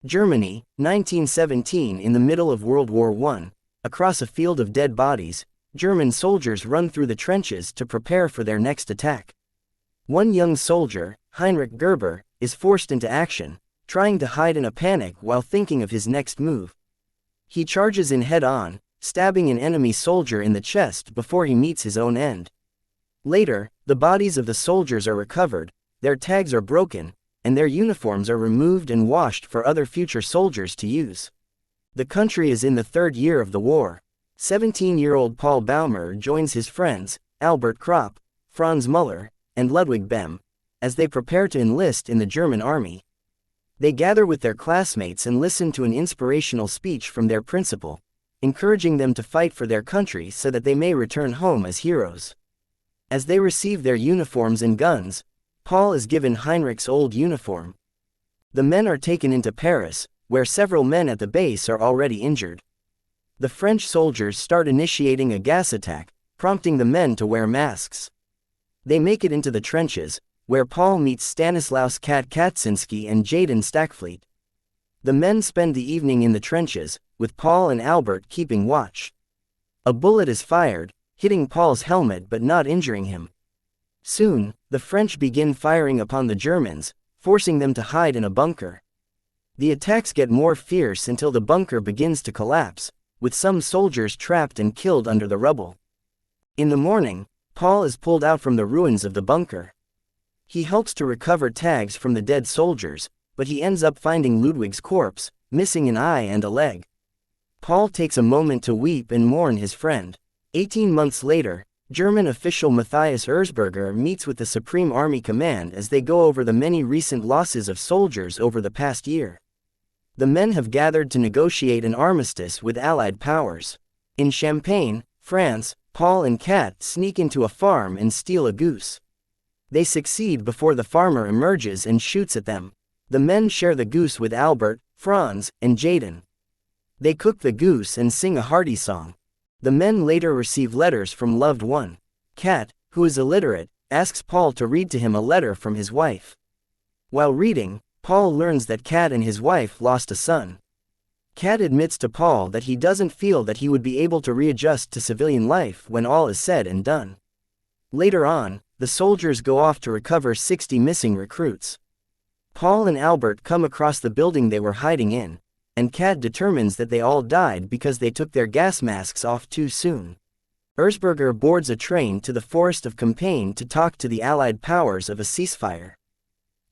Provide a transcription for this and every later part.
Germany, 1917. In the middle of World War I, across a field of dead bodies, German soldiers run through the trenches to prepare for their next attack. One young soldier, Heinrich Gerber, is forced into action, trying to hide in a panic while thinking of his next move. He charges in head-on, stabbing an enemy soldier in the chest before he meets his own end. Later, the bodies of the soldiers are recovered, their tags are broken, and their uniforms are removed and washed for other future soldiers to use. The country is in the third year of the war. 17-year-old Paul Bäumer joins his friends, Albert Kropp, Franz Müller, and Ludwig Behm, as they prepare to enlist in the German army. They gather with their classmates and listen to an inspirational speech from their principal, encouraging them to fight for their country so that they may return home as heroes. As they receive their uniforms and guns, Paul is given Heinrich's old uniform. The men are taken into Paris, where several men at the base are already injured. The French soldiers start initiating a gas attack, prompting the men to wear masks. They make it into the trenches, where Paul meets Stanislaus Kaczynski and Jaden Stackfleet. The men spend the evening in the trenches, with Paul and Albert keeping watch. A bullet is fired, hitting Paul's helmet but not injuring him. Soon, the French begin firing upon the Germans, forcing them to hide in a bunker. The attacks get more fierce until the bunker begins to collapse, with some soldiers trapped and killed under the rubble. In the morning, Paul is pulled out from the ruins of the bunker. He helps to recover tags from the dead soldiers, but he ends up finding Ludwig's corpse, missing an eye and a leg. Paul takes a moment to weep and mourn his friend. 18 months later, German official Matthias Erzberger meets with the Supreme Army Command as they go over the many recent losses of soldiers over the past year. The men have gathered to negotiate an armistice with Allied powers. In Champagne, France, Paul and Kat sneak into a farm and steal a goose. They succeed before the farmer emerges and shoots at them. The men share the goose with Albert, Franz, and Jaden. They cook the goose and sing a hearty song. The men later receive letters from loved one. Kat, who is illiterate, asks Paul to read to him a letter from his wife. While reading, Paul learns that Kat and his wife lost a son. Kat admits to Paul that he doesn't feel that he would be able to readjust to civilian life when all is said and done. Later on, the soldiers go off to recover 60 missing recruits. Paul and Albert come across the building they were hiding in, and Kat determines that they all died because they took their gas masks off too soon. Erzberger boards a train to the forest of Champagne to talk to the Allied powers of a ceasefire.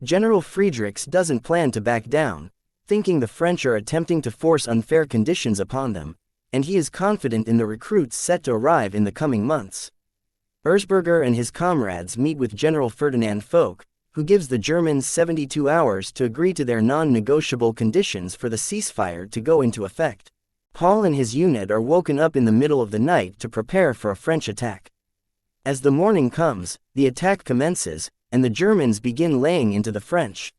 General Friedrichs doesn't plan to back down, thinking the French are attempting to force unfair conditions upon them, and he is confident in the recruits set to arrive in the coming months. Erzberger and his comrades meet with General Ferdinand Foch, who gives the Germans 72 hours to agree to their non-negotiable conditions for the ceasefire to go into effect. Paul and his unit are woken up in the middle of the night to prepare for a French attack. As the morning comes, the attack commences, and the Germans begin laying into the French.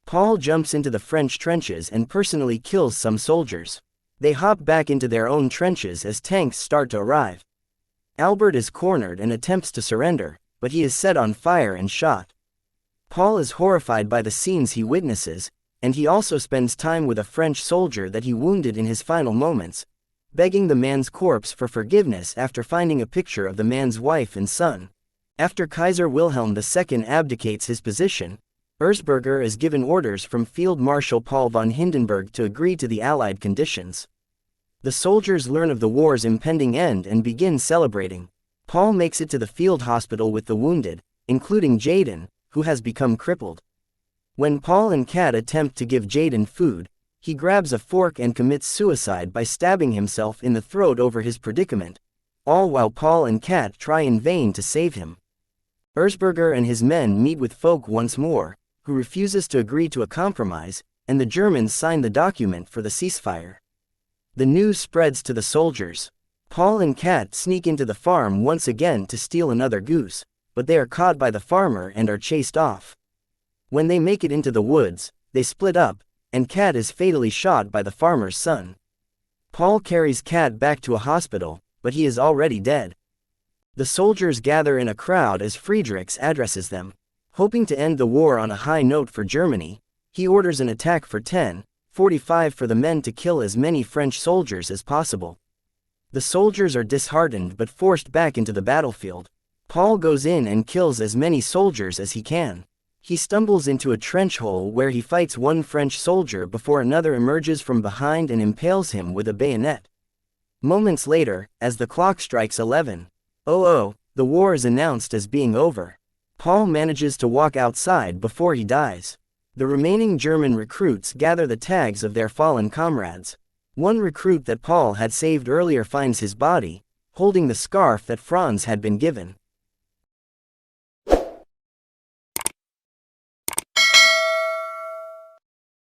Paul jumps into the French trenches and personally kills some soldiers. They hop back into their own trenches as tanks start to arrive. Albert is cornered and attempts to surrender, but he is set on fire and shot. Paul is horrified by the scenes he witnesses, and he also spends time with a French soldier that he wounded in his final moments, begging the man's corpse for forgiveness after finding a picture of the man's wife and son. After Kaiser Wilhelm II abdicates his position, Erzberger is given orders from Field Marshal Paul von Hindenburg to agree to the Allied conditions. The soldiers learn of the war's impending end and begin celebrating. Paul makes it to the field hospital with the wounded, including Jaden, who has become crippled. When Paul and Kat attempt to give Jaden food, he grabs a fork and commits suicide by stabbing himself in the throat over his predicament, all while Paul and Kat try in vain to save him. Erzberger and his men meet with Foch once more, who refuses to agree to a compromise, and the Germans sign the document for the ceasefire. The news spreads to the soldiers. Paul and Kat sneak into the farm once again to steal another goose, but they are caught by the farmer and are chased off. When they make it into the woods, they split up, and Kat is fatally shot by the farmer's son. Paul carries Kat back to a hospital, but he is already dead. The soldiers gather in a crowd as Friedrichs addresses them. Hoping to end the war on a high note for Germany, he orders an attack for 10, 45 for the men to kill as many French soldiers as possible. The soldiers are disheartened but forced back into the battlefield. Paul goes in and kills as many soldiers as he can. He stumbles into a trench hole where he fights one French soldier before another emerges from behind and impales him with a bayonet. Moments later, as the clock strikes 11:00, the war is announced as being over. Paul manages to walk outside before he dies. The remaining German recruits gather the tags of their fallen comrades. One recruit that Paul had saved earlier finds his body, holding the scarf that Franz had been given.